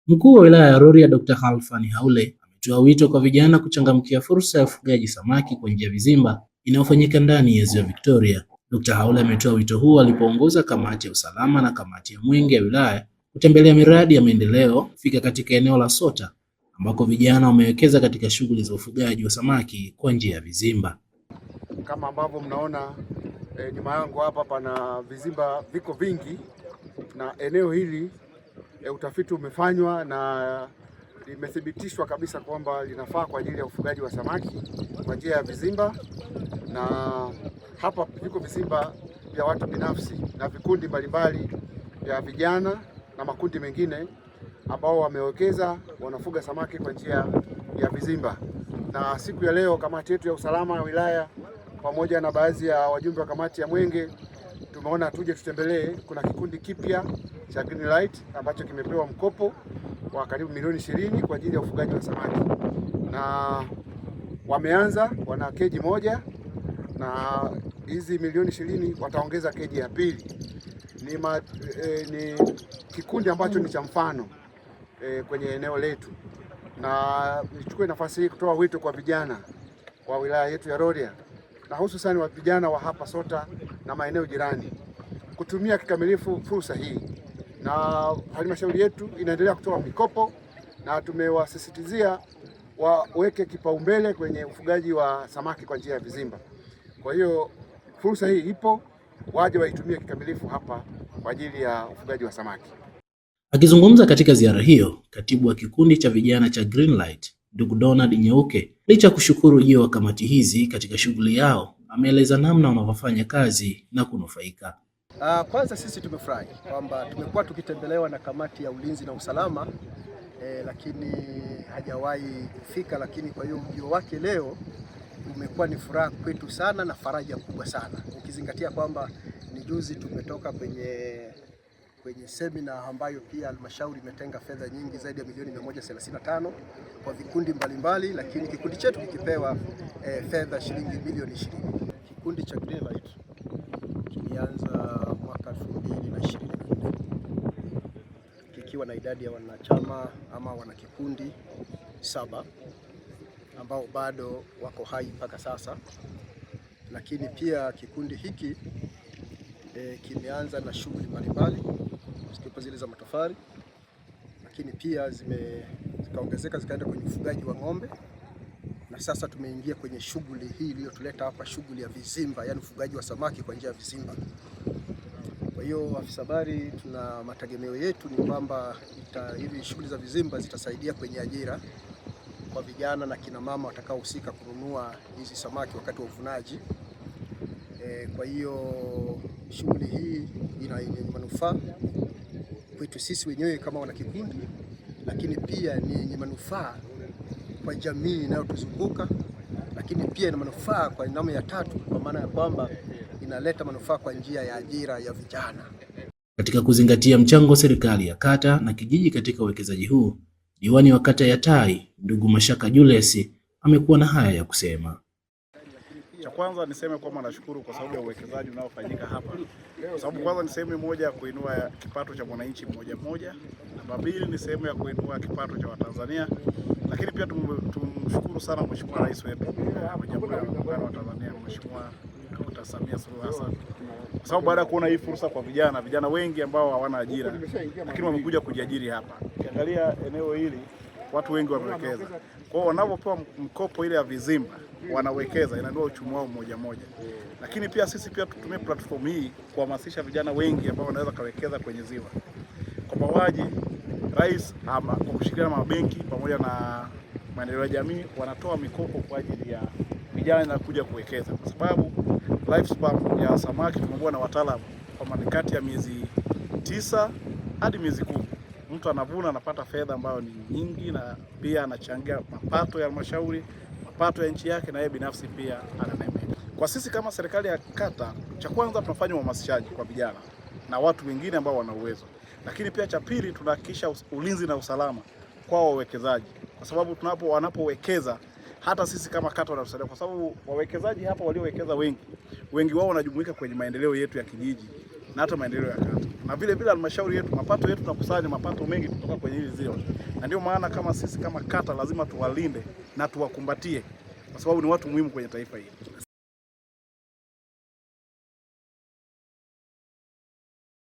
Mkuu wa wilaya ya Rorya Dr. Khalfan Haule ametoa wito kwa vijana kuchangamkia fursa ya ufugaji samaki kwa njia ya vizimba inayofanyika ndani ya Ziwa Victoria. Dr. Haule ametoa wito huu alipoongoza kamati ya usalama na kamati ya mwenge ya wilaya kutembelea miradi ya maendeleo kufika katika eneo la Sota ambako vijana wamewekeza katika shughuli za ufugaji wa samaki kwa njia ya vizimba. Kama ambavyo mnaona nyuma yangu hapa pana vizimba viko vingi, na eneo hili utafiti umefanywa na limethibitishwa kabisa kwamba linafaa kwa ajili ya ufugaji wa samaki kwa njia ya vizimba. Na hapa viko vizimba vya watu binafsi na vikundi mbalimbali vya vijana na makundi mengine ambao wamewekeza, wanafuga samaki kwa njia ya vizimba. Na siku ya leo kamati yetu ya usalama ya wilaya pamoja na baadhi ya wajumbe wa kamati ya mwenge tumeona tuje tutembelee. Kuna kikundi kipya cha Greenlight ambacho kimepewa mkopo wa karibu milioni 20 kwa ajili ya ufugaji wa samaki, na wana keji moja, na hizi milioni 20 wataongeza keji ya pili. Ni kikundi ambacho ni cha mfano kwenye eneo letu, na nichukue nafasi hii kutoa wito kwa vijana wa wilaya yetu ya Rorya na hususani wa vijana wa hapa Sota na maeneo jirani kutumia kikamilifu fursa hii. Na halmashauri yetu inaendelea kutoa mikopo na tumewasisitizia waweke kipaumbele kwenye ufugaji wa samaki kwa njia ya vizimba. Kwa hiyo fursa hii ipo, waje waitumie kikamilifu hapa kwa ajili ya ufugaji wa samaki. Akizungumza katika ziara hiyo, katibu wa kikundi cha vijana cha Greenlight ndugu Donald Nyeuke, licha ya kushukuru ujio wa kamati hizi katika shughuli yao, ameeleza namna wanavyofanya kazi na kunufaika. Kwanza sisi tumefurahi kwamba tumekuwa tukitembelewa na kamati ya ulinzi na usalama lakini hajawahi kufika, lakini kwa hiyo ujio wake leo umekuwa ni furaha kwetu sana na faraja kubwa sana, ukizingatia kwamba ni juzi tumetoka kwenye semina ambayo pia halmashauri imetenga fedha nyingi zaidi ya milioni 135 kwa vikundi mbalimbali, lakini kikundi chetu kikipewa fedha shilingi milioni 20. Kikundi cha Greenlight kilianza mwaka 2024 kikiwa na idadi ya wanachama ama wanakikundi 7 ambao bado wako hai mpaka sasa, lakini pia kikundi hiki kimeanza na shughuli mbalimbali zikiwepo zile za matofali, lakini pia zikaongezeka zikaenda kwenye ufugaji wa ng'ombe, na sasa tumeingia kwenye shughuli hii iliyotuleta hapa, shughuli ya vizimba, yani ufugaji wa samaki kwa njia ya vizimba. Kwa hiyo afisa habari, tuna mategemeo yetu ni kwamba hivi shughuli za vizimba zitasaidia kwenye ajira kwa vijana na kina mama watakaohusika kununua hizi samaki wakati wa uvunaji. Kwa hiyo shughuli hii ina manufaa kwetu sisi wenyewe kama wanakikundi, lakini pia ni yenye manufaa kwa jamii inayotuzunguka, lakini pia ina manufaa kwa namna ya tatu, kwa maana ya kwamba inaleta manufaa kwa njia ya ajira ya vijana. Katika kuzingatia mchango wa serikali ya kata na kijiji katika uwekezaji huu, diwani wa kata ya Tai ndugu Mashaka Julius amekuwa na haya ya kusema. Cha kwanza niseme kwamba nashukuru kwa sababu ya uwekezaji unaofanyika hapa. Kwa sababu kwanza ni sehemu moja ya kuinua kipato cha mwananchi mmoja. Namba 2 ni sehemu ya kuinua kipato cha Watanzania. Lakini pia tumshukuru sana Mheshimiwa Rais wetu wa Jamhuri ya Muungano wa Tanzania, Mheshimiwa Dr. Samia Suluhu Hassan. Kwa sababu baada ya kuona hii fursa kwa vijana wengi ambao hawana ajira, lakini wamekuja kujiajiri hapa. Ukiangalia eneo hili watu wengi wamewekeza. Kwa hiyo wanapopewa mkopo ile ya vizimba wanawekeza, inainua uchumi wao mmoja. Lakini pia sisi pia tutumie platform hii kuhamasisha vijana wengi ambao wanaweza kawekeza kwenye ziwa, kwamba waje. Rais kwa kushirikiana na mabenki pamoja na maendeleo ya jamii wanatoa mikopo kwa ajili ya vijana na kuja kuwekeza, kwa sababu lifespan ya samaki tumekuwa na wataalamu kwamba ni kati ya miezi 9 hadi miezi 10. Mtu anavuna anapata fedha ambayo ni nyingi, na pia anachangia mapato ya halmashauri, mapato ya nchi yake, na yeye binafsi pia ananemeka. Kwa sisi kama serikali ya kata, cha kwanza tunafanya uhamasishaji kwa vijana na watu wengine ambao wana uwezo, lakini pia cha pili tunahakikisha ulinzi na usalama kwa wawekezaji, kwa sababu wanapowekeza hata sisi kama kata wanatusaidia, kwa sababu wawekezaji hapa waliowekeza wengi wao wanajumuika kwenye maendeleo yetu ya kijiji na hata maendeleo ya kata, na vile vile halmashauri yetu, mapato yetu tunakusanya mapato mengi kutoka kwenye hili ziwa, na ndio maana kama sisi kama kata lazima tuwalinde na tuwakumbatie, kwa sababu ni watu muhimu kwenye taifa hili.